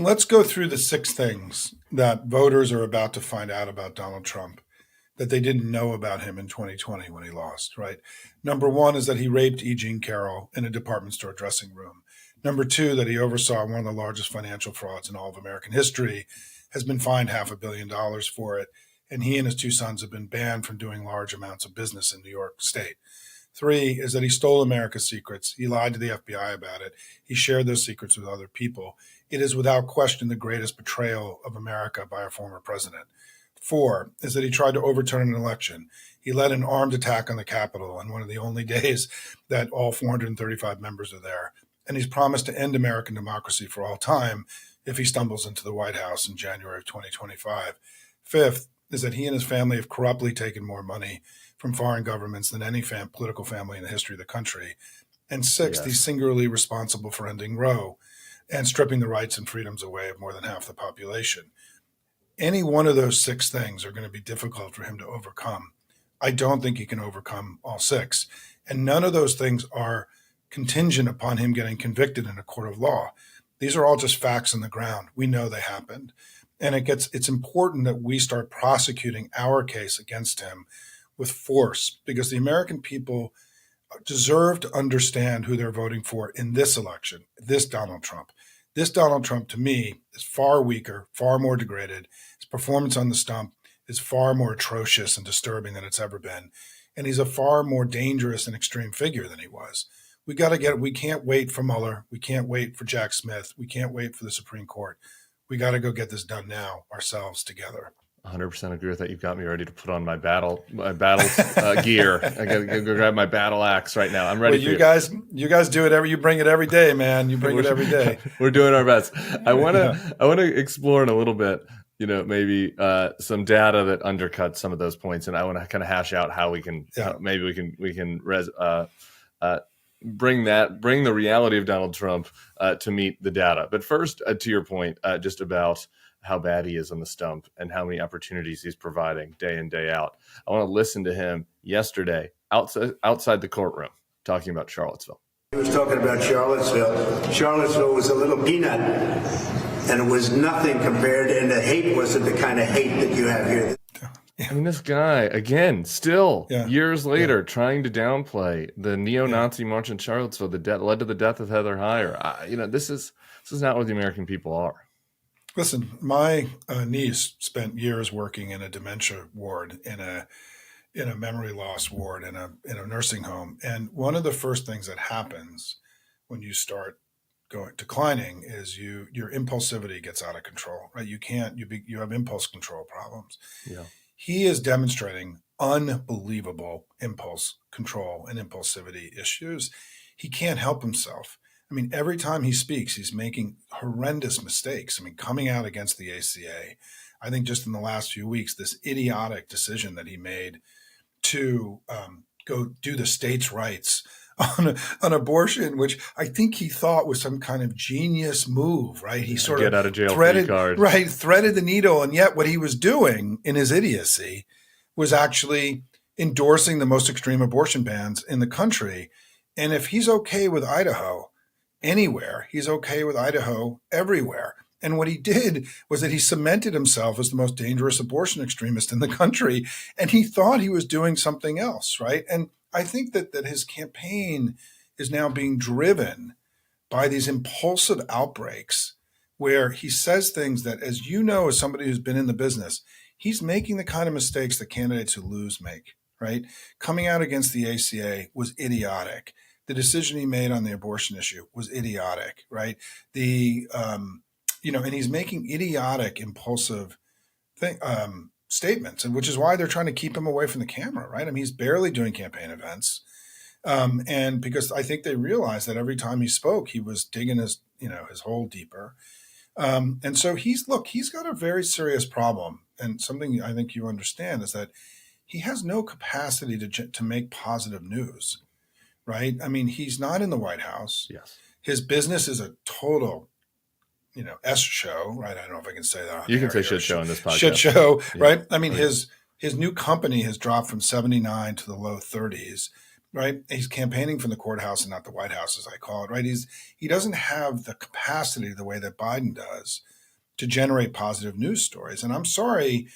let's go through the 6 things that voters are about to find out about Donald Trump that they didn't know about him in 2020 when he lost, right? Number one is that he raped E. Jean Carroll in a department store dressing room. Number two, that he oversaw one of the largest financial frauds in all of American history, has been fined $500 million for it, and he and his 2 sons have been banned from doing large amounts of business in New York State. 3 is that he stole America's secrets. He lied to the FBI about it. He shared those secrets with other people. It is without question the greatest betrayal of America by a former president. 4 is that he tried to overturn an election. He led an armed attack on the Capitol on one of the only days that all 435 members are there. And he's promised to end American democracy for all time if he stumbles into the White House in January of 2025. 5th is that he and his family have corruptly taken more money from foreign governments than any political family in the history of the country. And 6th, he's singularly responsible for ending Roe and stripping the rights and freedoms away of more than half the population. Any one of those 6 things are going to be difficult for him to overcome. I don't think he can overcome all 6. And none of those things are contingent upon him getting convicted in a court of law. These are all just facts on the ground. We know they happened. And it's important that we start prosecuting our case against him with force, because the American people deserve to understand who they're voting for in this election, this Donald Trump. This Donald Trump, to me, is far weaker, far more degraded. His performance on the stump is far more atrocious and disturbing than it's ever been. And he's a far more dangerous and extreme figure than he was. We can't wait for Mueller. We can't wait for Jack Smith. We can't wait for the Supreme Court. We got to go get this done now ourselves together. 100% agree with that. You've got me ready to put on my battle gear. I got to go grab my battle axe right now. I'm ready. Well, you guys do it you bring it every day, man. You bring it every day. We're doing our best. I want to explore in a little bit, maybe some data that undercuts some of those points, and I want to kind of hash out how we can maybe we can bring the reality of Donald Trump to meet the data. But first, to your point, just about how bad he is on the stump and how many opportunities he's providing day in, day out. I want to listen to him yesterday outside the courtroom talking about Charlottesville. He was talking about Charlottesville. Charlottesville was a little peanut, and it was nothing compared, and the hate wasn't the kind of hate that you have here. I mean, this guy, again, still years later, trying to downplay the neo-Nazi march in Charlottesville that led to the death of Heather Heyer. This is not where the American people are. Listen, my niece spent years working in a dementia ward, in a memory loss ward, in a nursing home. And one of the first things that happens when you start declining is your impulsivity gets out of control, right? You have impulse control problems. Yeah. He is demonstrating unbelievable impulse control and impulsivity issues. He can't help himself. I mean, every time he speaks, he's making horrendous mistakes. I mean, coming out against the ACA, I think just in the last few weeks, this idiotic decision that he made to go do the states' rights on abortion, which I think he thought was some kind of genius move, right? He sort get of out of jail threaded, free card. Right, threaded the needle. And yet what he was doing in his idiocy was actually endorsing the most extreme abortion bans in the country. And if he's okay with Idaho anywhere, he's okay with Idaho everywhere. And what he did was that he cemented himself as the most dangerous abortion extremist in the country. And he thought he was doing something else, right? And I think that his campaign is now being driven by these impulsive outbreaks where he says things that, as you know, as somebody who's been in the business, he's making the kind of mistakes that candidates who lose make, right? Coming out against the ACA was idiotic. The decision he made on the abortion issue was idiotic, right? And he's making idiotic, impulsive statements, and which is why they're trying to keep him away from the camera, right? I mean, he's barely doing campaign events. And because I think they realized that every time he spoke, he was digging his hole deeper. And so he's got a very serious problem. And something I think you understand is that he has no capacity to make positive news, right? I mean, he's not in the White House. Yes. His business is a total, S show, right? I don't know if I can say that. You can say shit show in this podcast. Shit show, right? I mean, his new company has dropped from 79 to the low 30s, right? He's campaigning from the courthouse and not the White House, as I call it, right? He doesn't have the capacity the way that Biden does to generate positive news stories. And I'm sorry,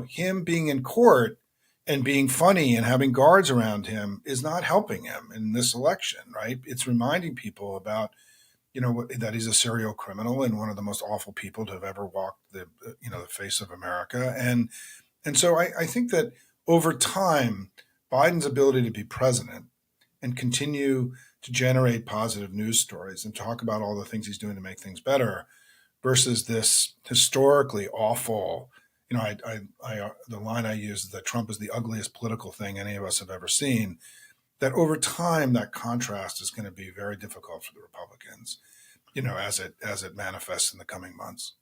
him being in court and being funny and having guards around him is not helping him in this election, right? It's reminding people about, that he's a serial criminal and one of the most awful people to have ever walked the face of America. And so I think that over time, Biden's ability to be president and continue to generate positive news stories and talk about all the things he's doing to make things better versus this historically awful, the line I use is that Trump is the ugliest political thing any of us have ever seen, that over time, that contrast is going to be very difficult for the Republicans, as it manifests in the coming months.